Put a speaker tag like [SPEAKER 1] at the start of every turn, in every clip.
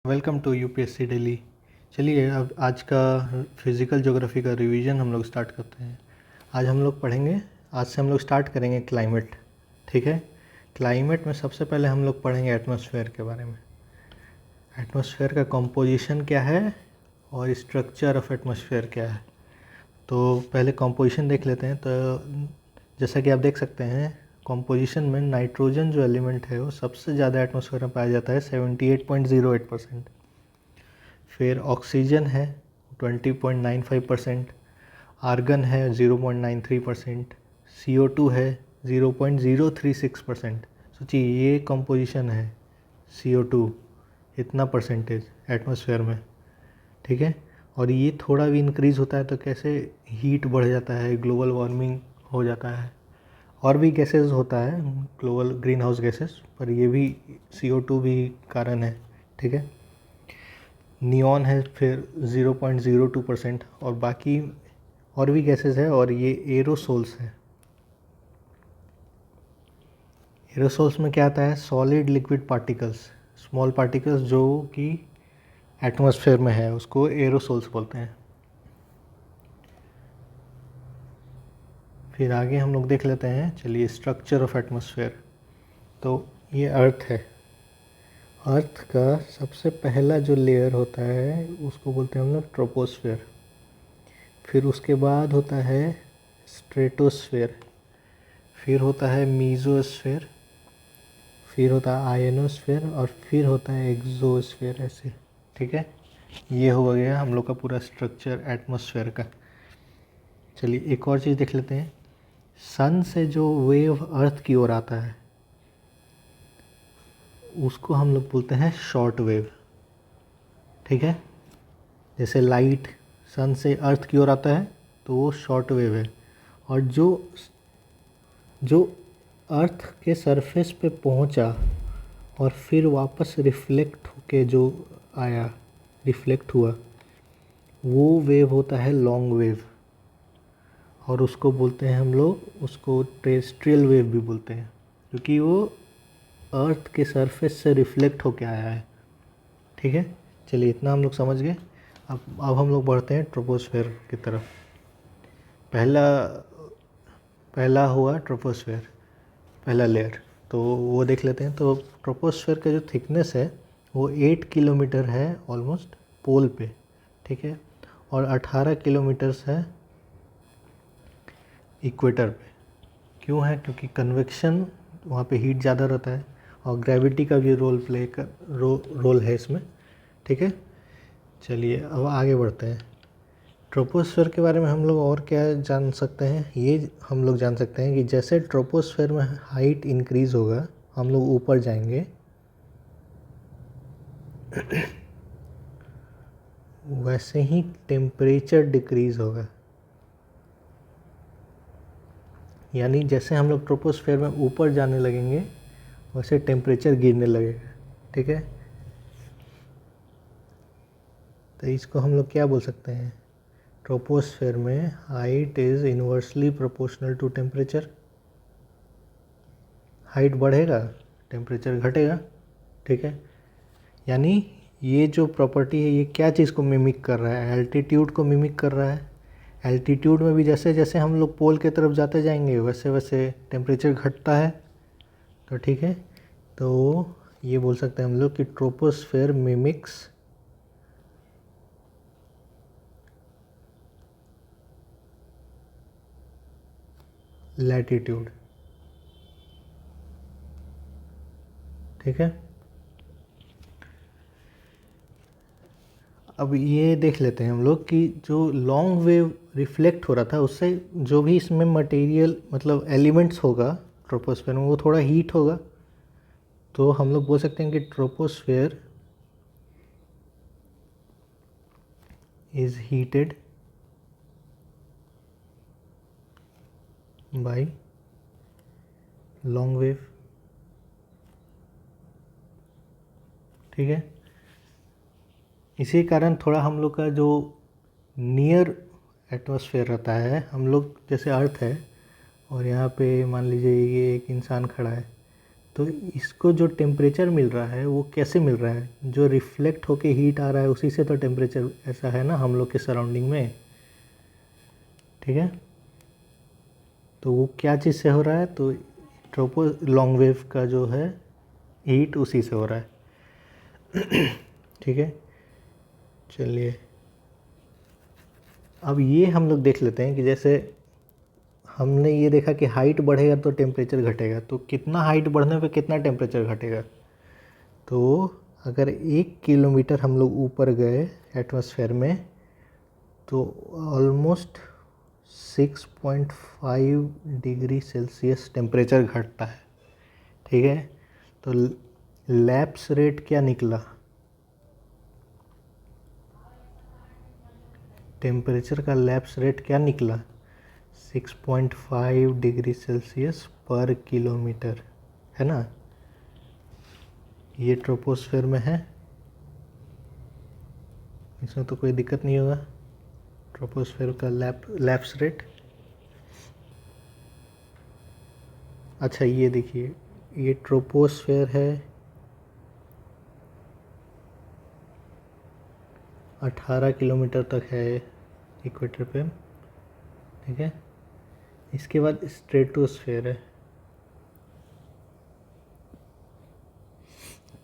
[SPEAKER 1] Welcome to UPSC Delhi. चलिए अब आज का फिज़िकल ज्योग्राफी का रिवीजन हम लोग स्टार्ट करते हैं। आज हम लोग पढ़ेंगे, आज से हम लोग स्टार्ट करेंगे क्लाइमेट। ठीक है, क्लाइमेट में सबसे पहले हम लोग पढ़ेंगे एटमॉस्फेयर के बारे में। एटमॉस्फेयर का कंपोजिशन क्या है और स्ट्रक्चर ऑफ एटमॉस्फेयर क्या है। तो पहले कंपोजिशन देख लेते हैं। तो जैसा कि आप देख सकते हैं, कंपोजिशन में नाइट्रोजन जो एलिमेंट है वो सबसे ज़्यादा एटमॉस्फेयर में पाया जाता है 78.08%। फिर ऑक्सीजन है 20.95%, आर्गन है 0.93%, CO2 है 0.036%। सोचिए ये कंपोजिशन है CO2, इतना परसेंटेज एटमॉस्फेयर में। ठीक है, और ये थोड़ा भी इंक्रीज़ होता है तो कैसे हीट बढ़ जाता है, ग्लोबल वार्मिंग हो जाता है। और भी गैसेस होता है ग्लोबल ग्रीन हाउस गैसेस, पर ये भी CO2 भी कारण है। ठीक है, नियॉन है फिर 0.02%, और बाकी और भी गैसेस है। और ये एरोसोल्स है। एरोसोल्स में क्या आता है, solid liquid particles, small particles जो कि एटमॉस्फेयर में है उसको एरोसोल्स बोलते हैं। फिर आगे हम लोग देख लेते हैं, चलिए स्ट्रक्चर ऑफ एटमॉस्फेयर। तो ये अर्थ है। अर्थ का सबसे पहला जो लेयर होता है उसको बोलते हैं हम लोग ट्रोपोस्फेयर। फिर उसके बाद होता है स्ट्रेटोस्फेयर, फिर होता है मीजोस्फेयर, फिर होता है आयनोस्फेयर, और फिर होता है एक्सोस्फेयर, ऐसे। ठीक है, ये हो गया हम लोग का पूरा स्ट्रक्चर एटमॉस्फेयर का। चलिए एक और चीज़ देख लेते हैं। सन से जो वेव अर्थ की ओर आता है उसको हम लोग बोलते हैं शॉर्ट वेव। ठीक है, जैसे लाइट सन से अर्थ की ओर आता है तो वो शॉर्ट वेव है। और जो जो अर्थ के सरफेस पे पहुंचा और फिर वापस रिफ्लेक्ट होके जो आया, रिफ्लेक्ट हुआ, वो वेव होता है लॉन्ग वेव। और उसको बोलते हैं हम लोग, उसको टेरेस्ट्रियल वेव भी बोलते हैं, क्योंकि वो अर्थ के सरफेस से रिफ्लेक्ट होके आया है। ठीक है, चलिए इतना हम लोग समझ गए। अब हम लोग बढ़ते हैं ट्रोपोस्फेयर की तरफ। पहला हुआ ट्रोपोस्फेयर, पहला लेयर, तो वो देख लेते हैं। तो ट्रोपोस्फेयर का जो थिकनेस है वो 8 किलोमीटर है ऑलमोस्ट पोल पे। ठीक है, और 18 किलोमीटर्स है इक्वेटर पे। क्यों है, क्योंकि कन्वेक्शन वहाँ पे हीट ज़्यादा रहता है और ग्रेविटी का भी रोल है इसमें। ठीक है, चलिए अब आगे बढ़ते हैं। ट्रोपोस्फेयर के बारे में हम लोग और क्या जान सकते हैं, ये हम लोग जान सकते हैं कि जैसे ट्रोपोस्फेयर में हाइट इंक्रीज़ होगा, हम लोग ऊपर जाएंगे, वैसे ही टेम्परेचर डिक्रीज़ होगा। यानी जैसे हम लोग ट्रोपोस्फेयर में ऊपर जाने लगेंगे वैसे टेम्परेचर गिरने लगेगा। ठीक है, तो इसको हम लोग क्या बोल सकते हैं, ट्रोपोस्फेयर में height is inversely proportional to temperature. Height बढ़ेगा टेम्परेचर घटेगा। ठीक है, यानी ये जो प्रॉपर्टी है ये क्या चीज़ को मिमिक कर रहा है, एल्टीट्यूड को मिमिक कर रहा है। एल्टीट्यूड में भी जैसे जैसे हम लोग पोल की तरफ जाते जाएंगे वैसे वैसे टेम्परेचर घटता है। तो ठीक है, तो ये बोल सकते हैं हम लोग कि ट्रोपोस्फेयर मिमिक्स लैटिट्यूड। ठीक है, अब ये देख लेते हैं हम लोग कि जो लॉन्ग वेव रिफ्लेक्ट हो रहा था उससे जो भी इसमें मटेरियल मतलब एलिमेंट्स होगा ट्रोपोस्फेयर में वो थोड़ा हीट होगा। तो हम लोग बोल सकते हैं कि troposphere is heated bye long wave. ठीक है, इसी कारण थोड़ा हम लोग का जो नियर एटमॉस्फेयर रहता है, हम लोग जैसे अर्थ है और यहाँ पे मान लीजिए ये एक इंसान खड़ा है, तो इसको जो टेम्परेचर मिल रहा है वो कैसे मिल रहा है, जो रिफ्लेक्ट होके हीट आ रहा है उसी से तो टेम्परेचर ऐसा है ना हम लोग के सराउंडिंग में, ठीक है। तो वो क्या चीज़ से हो रहा है, तो ट्रोपो लॉन्ग वेव का जो है हीट उसी से हो रहा है। ठीक है, चलिए अब ये हम लोग देख लेते हैं कि जैसे हमने ये देखा कि हाइट बढ़ेगा तो टेम्परेचर घटेगा, तो कितना हाइट बढ़ने पे कितना टेम्परेचर घटेगा। तो अगर 1 किलोमीटर हम लोग ऊपर गए एटमॉस्फेयर में तो ऑलमोस्ट 6.5 डिग्री सेल्सियस टेम्परेचर घटता है, ठीक है। तो लैप्स रेट क्या निकला, टेम्परेचर का लैप्स रेट क्या निकला, 6.5 डिग्री सेल्सियस पर किलोमीटर, है ना। ये ट्रोपोस्फेयर में है, इसमें तो कोई दिक्कत नहीं होगा। ट्रोपोस्फेयर का लैप्स रेट, अच्छा ये देखिए ये ट्रोपोस्फेयर है 18 किलोमीटर तक है इक्वेटर पे, ठीक है। इसके बाद स्ट्रेटोस्फेयर है,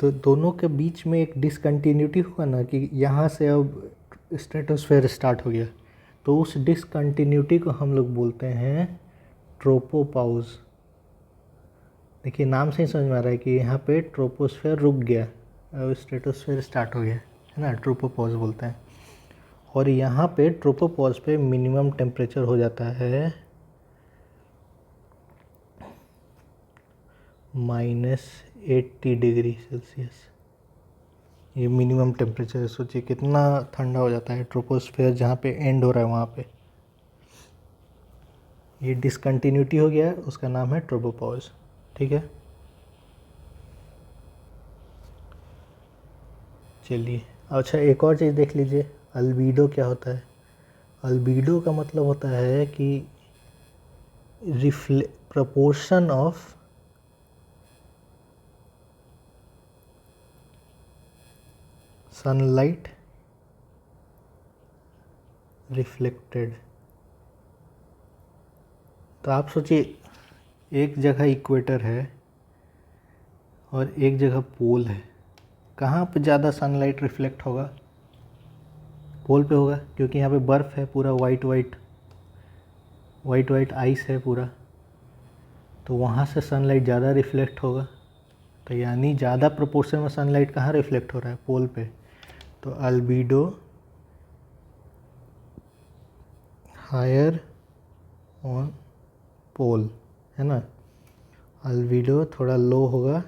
[SPEAKER 1] तो दोनों के बीच में एक डिसकंटिन्यूटी हुआ ना कि यहाँ से अब स्ट्रेटोस्फेयर स्टार्ट हो गया, तो उस डिसकंटिन्यूटी को हम लोग बोलते हैं ट्रोपोपॉज। देखिए नाम से ही समझ में आ रहा है कि यहाँ पे ट्रोपोस्फेयर रुक गया, अब स्ट्रेटोस्फेयर स्टार्ट हो गया, है ना, ट्रोपोपॉज बोलते हैं। और यहाँ पे ट्रोपोपॉज पे मिनिमम टेम्परेचर हो जाता है -80 डिग्री सेल्सियस। ये मिनिमम टेम्परेचर है, सोचिए कितना ठंडा हो जाता है ट्रोपोस्फेयर जहाँ पे एंड हो रहा है वहाँ पे। ये डिसकंटिन्यूटी हो गया, उसका नाम है ट्रोपोपॉज, ठीक है। चलिए अच्छा एक और चीज़ देख लीजिए, अल्बीडो क्या होता है। अल्बीडो का मतलब होता है कि प्रपोर्शन ऑफ सनलाइट रिफ्लेक्टेड। तो आप सोचिए एक जगह इक्वेटर है और एक जगह पोल है, कहाँ पे ज़्यादा सनलाइट रिफ्लेक्ट होगा, पोल पे होगा, क्योंकि यहाँ पे बर्फ़ है पूरा वाइट वाइट आइस है पूरा, तो वहाँ से सनलाइट ज़्यादा रिफ्लेक्ट होगा। तो यानी ज़्यादा प्रोपोर्शन में सनलाइट कहाँ रिफ्लेक्ट हो रहा है, पोल पे। तो अल्बीडो हायर ऑन पोल, है ना। अल्बीडो थोड़ा लो होगा,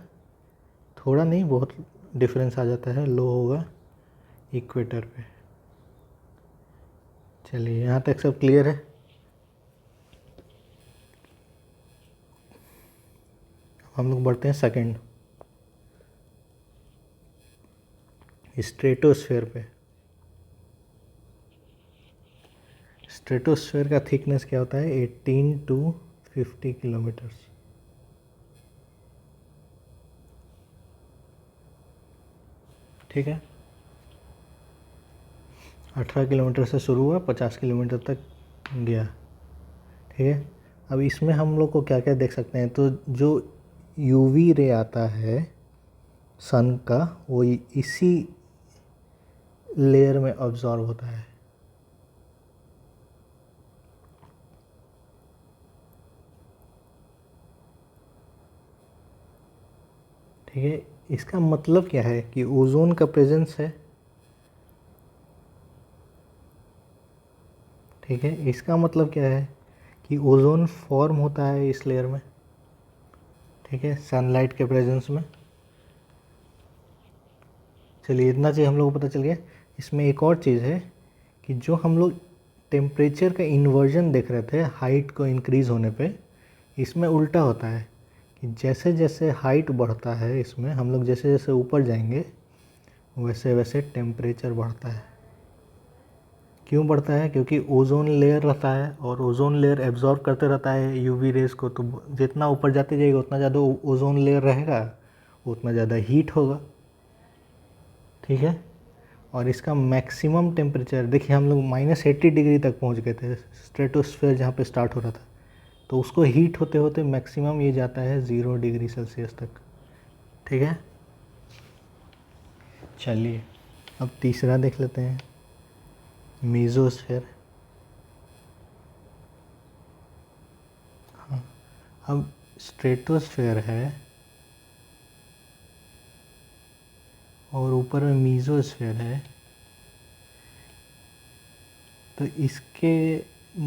[SPEAKER 1] थोड़ा नहीं बहुत डिफरेंस आ जाता है, लो होगा इक्वेटर पे। चलिए यहाँ तक सब क्लियर है। हम लोग बढ़ते हैं सेकंड, स्ट्रेटोस्फेयर पे। स्ट्रेटोस्फेयर का थिकनेस क्या होता है, 18 to 50 किलोमीटर्स, ठीक है। 18 किलोमीटर से शुरू हुआ 50 किलोमीटर तक गया, ठीक है। अब इसमें हम लोग को क्या क्या देख सकते हैं, तो जो यूवी रे आता है सन का वो इसी लेयर में ऑब्जॉर्व होता है, ठीक है। इसका मतलब क्या है कि ओजोन का प्रेजेंस है, ठीक है। इसका मतलब क्या है कि ओजोन फॉर्म होता है इस लेयर में, ठीक है, सनलाइट के प्रेजेंस में। चलिए इतना चीज़ हम लोग को पता चल गया। इसमें एक और चीज़ है कि जो हम लोग टेम्परेचर का इन्वर्जन देख रहे थे हाइट को इंक्रीज़ होने पे, इसमें उल्टा होता है कि जैसे जैसे हाइट बढ़ता है इसमें हम लोग जैसे जैसे ऊपर जाएंगे वैसे वैसे टेम्परेचर बढ़ता है। क्यों बढ़ता है? क्योंकि ओजोन लेयर रहता है और ओजोन लेयर एब्जॉर्ब करते रहता है यूवी रेज को, तो जितना ऊपर जाते जाएगा उतना ज़्यादा ओजोन लेयर रहेगा, उतना ज़्यादा हीट होगा। ठीक है, और इसका मैक्सिमम टेम्परेचर देखिए, हम लोग -80 डिग्री तक पहुंच गए थे स्ट्रेटोस्फेयर जहाँ पे स्टार्ट हो रहा था, तो उसको हीट होते होते मैक्सिमम ये जाता है 0 डिग्री सेल्सियस तक। ठीक है, चलिए अब तीसरा देख लेते हैं, मीजोस्फेयर। हाँ, अब स्ट्रेटोस्फेयर है और ऊपर में मीजोस्फेयर है, तो इसके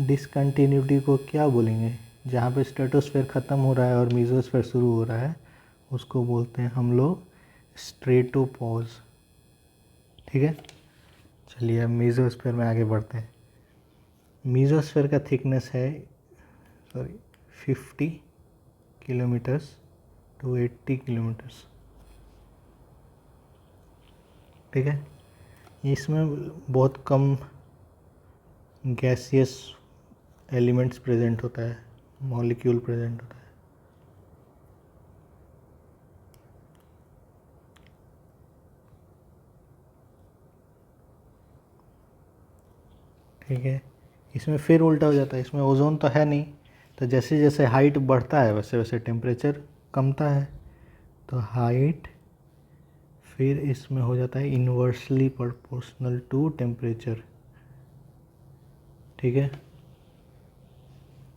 [SPEAKER 1] डिसकंटिन्यूटी को क्या बोलेंगे? जहाँ पे स्ट्रेटोस्फेयर ख़त्म हो रहा है और मीजोस्फेयर शुरू हो रहा है, उसको बोलते हैं हम लोग स्ट्रेटोपॉज। ठीक है, चलिए अब मीजोस्फेयर में आगे बढ़ते हैं। मीजोस्फेयर का थिकनेस है 50 किलोमीटर्स टू 80 किलोमीटर्स। ठीक है, इसमें बहुत कम गैसियस एलिमेंट्स प्रेजेंट होता है, मॉलिक्यूल प्रेजेंट होता है। ठीक है, इसमें फिर उल्टा हो जाता है, इसमें ओजोन तो है नहीं, तो जैसे जैसे हाइट बढ़ता है वैसे वैसे टेम्परेचर कमता है, तो हाइट फिर इसमें हो जाता है इन्वर्सली प्रोपोर्शनल टू टेम्परेचर। ठीक है,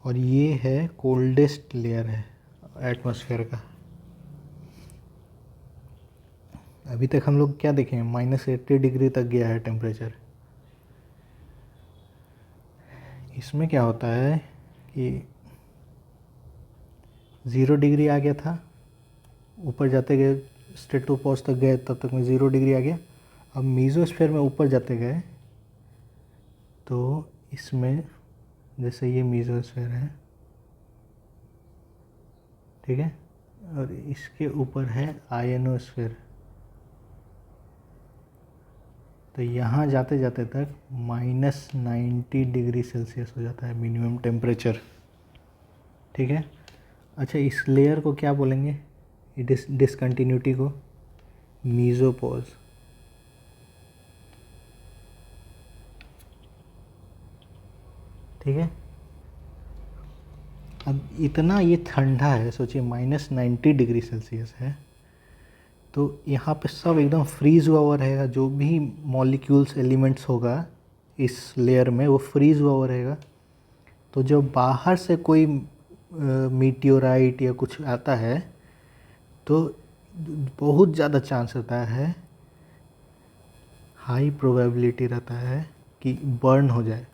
[SPEAKER 1] और ये है कोल्डेस्ट लेयर है एटमॉस्फेयर का। अभी तक हम लोग क्या देखें, -80 डिग्री तक गया है टेम्परेचर। इसमें क्या होता है कि 0 डिग्री आ गया था, ऊपर जाते गए स्ट्रेटोपॉज तक गए, तब तक में 0 डिग्री आ गया। अब मीजोस्फेयर में ऊपर जाते गए तो इसमें, जैसे ये मीजोस्फेयर है, ठीक है, और इसके ऊपर है आयनोस्फेयर, तो यहाँ जाते जाते तक -90 डिग्री सेल्सियस हो जाता है मिनिमम टेम्परेचर। ठीक है, अच्छा इस लेयर को क्या बोलेंगे, डिसकंटिन्यूटी को? मीजोपॉज। ठीक है, अब इतना ये ठंडा है, सोचिए -90 डिग्री सेल्सियस है, तो यहाँ पे सब एकदम फ्रीज़ हुआ हुआ रहेगा, जो भी मॉलिक्यूल्स एलिमेंट्स होगा इस लेयर में वो फ्रीज़ हुआ हुआ रहेगा। तो जब बाहर से कोई मीटियोराइट या कुछ आता है तो बहुत ज़्यादा चांस रहता है, हाई प्रोबेबिलिटी रहता है कि बर्न हो जाए।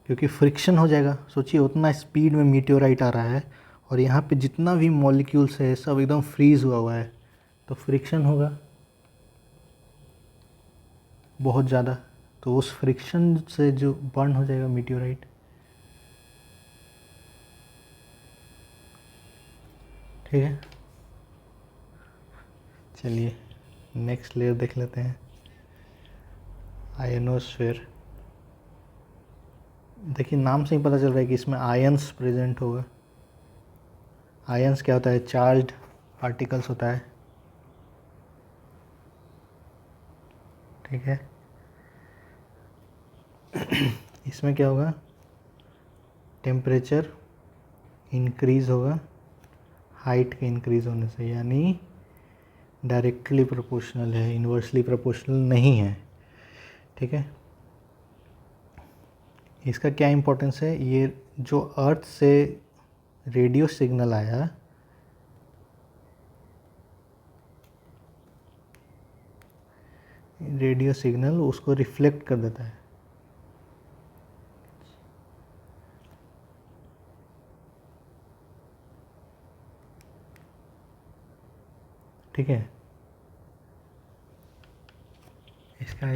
[SPEAKER 1] क्योंकि फ्रिक्शन हो जाएगा, सोचिए उतना स्पीड में मीटियोराइट आ रहा है और यहाँ पे जितना भी मॉलिक्यूल्स है सब एकदम फ्रीज़ हुआ हुआ है, तो फ्रिक्शन होगा बहुत ज़्यादा, तो उस फ्रिक्शन से जो बर्न हो जाएगा मीटियोराइट। ठीक है, चलिए नेक्स्ट लेयर देख लेते हैं, आयनोस्फेयर। देखिए नाम से ही पता चल रहा है कि इसमें आयंस प्रेजेंट होगा। आयंस क्या होता है? चार्ज्ड पार्टिकल्स होता है। ठीक है, इसमें क्या होगा, टेम्परेचर इंक्रीज़ होगा हाइट के इंक्रीज़ होने से, यानी डायरेक्टली प्रोपोर्शनल है, इन्वर्सली प्रोपोर्शनल नहीं है। ठीक है, इसका क्या इम्पोर्टेंस है, ये जो अर्थ से रेडियो सिग्नल आया, रेडियो सिग्नल उसको रिफ्लेक्ट कर देता है। ठीक है, इसका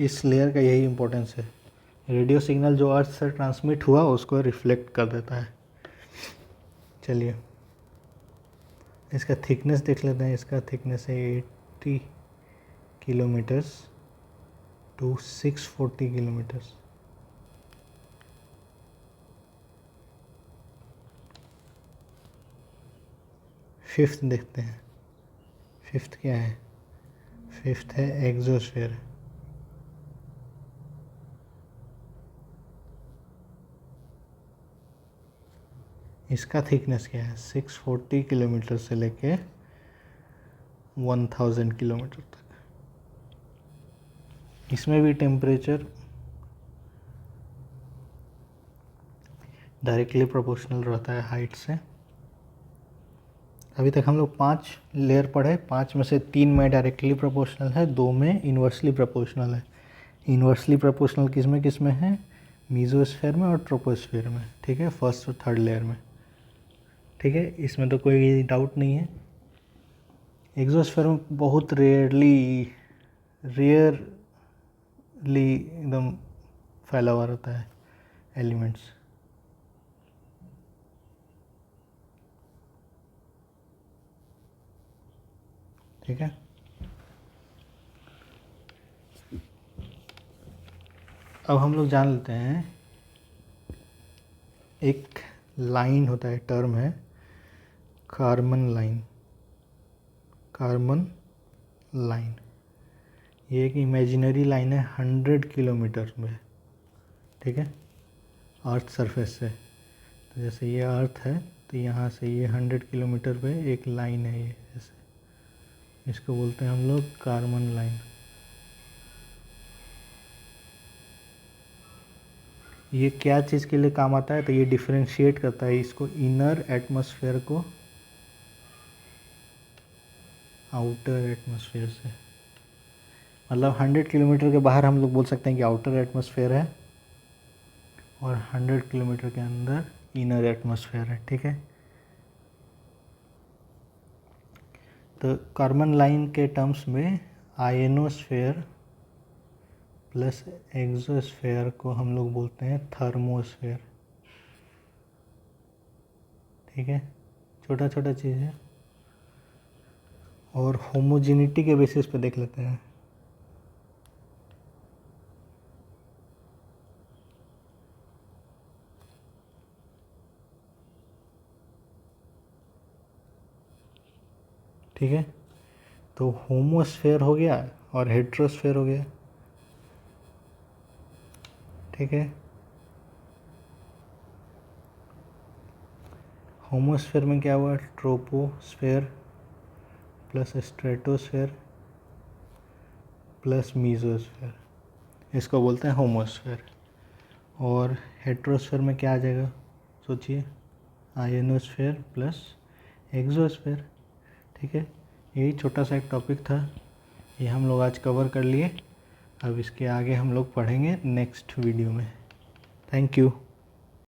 [SPEAKER 1] इस लेयर का यही इम्पोर्टेंस है, रेडियो सिग्नल जो अर्थ से ट्रांसमिट हुआ उसको रिफ्लेक्ट कर देता है। चलिए इसका थिकनेस देख लेते हैं। इसका थिकनेस है 80 किलोमीटर्स टू 640 किलोमीटर्स। फिफ्थ देखते हैं। फिफ्थ क्या है? फिफ्थ है एग्जोस्फीयर। इसका थिकनेस क्या है? 640 किलोमीटर से लेके 1000 किलोमीटर तक। इसमें भी टेम्परेचर डायरेक्टली प्रोपोर्शनल रहता है हाइट से। अभी तक हम लोग 5 लेयर पढ़े, 5 में से 3 में डायरेक्टली प्रोपोर्शनल है, 2 में इन्वर्सली प्रोपोर्शनल है। इन्वर्सली प्रोपोर्शनल किस में है? मीजोस्फीयर में और ट्रोपोस्फीयर में, ठीक है, फर्स्ट और थर्ड लेयर में, ठीक है, इसमें तो कोई डाउट नहीं है। एग्जोस्फीयर में बहुत रेयरली एकदम फैला हुआ रहता है एलिमेंट्स। ठीक है, अब हम लोग जान लेते हैं, एक लाइन होता है, टर्म है कार्बन लाइन। कार्बन लाइन ये एक इमेजिनरी लाइन है 100 किलोमीटर में, ठीक है, अर्थ सरफेस से। तो जैसे ये अर्थ है तो यहाँ से ये 100 किलोमीटर पे एक लाइन है, ये जैसे इसको बोलते हैं हम लोग कार्बन लाइन। ये क्या चीज़ के लिए काम आता है? तो ये डिफरेंशिएट करता है इसको इनर एटमॉस्फेयर को आउटर एटमॉस्फेयर से। मतलब 100 किलोमीटर के बाहर हम लोग बोल सकते हैं कि आउटर एटमॉस्फेयर है, और 100 किलोमीटर के अंदर इनर एटमॉस्फेयर है, ठीक है। तो कार्बन लाइन के टर्म्स में आयनोस्फेयर प्लस एक्सोस्फेयर को हम लोग बोलते हैं थर्मोस्फेयर, ठीक है, छोटा छोटा चीज़ है। और होमोजेनिटी के बेसिस पे देख लेते हैं। ठीक है, तो होमोस्फेयर हो गया और हेट्रोस्फेयर हो गया, ठीक है। होमोस्फेयर में क्या हुआ? Troposphere plus stratosphere plus mesosphere, इसको बोलते हैं होमोस्फेयर। और हेट्रोस्फेयर में क्या आ जाएगा? सोचिए, आयनोस्फेयर प्लस एक्सोस्फेयर, ठीक है। यही छोटा सा एक टॉपिक था, ये हम लोग आज कवर कर लिए। अब इसके आगे हम लोग पढ़ेंगे नेक्स्ट वीडियो में। Thank you.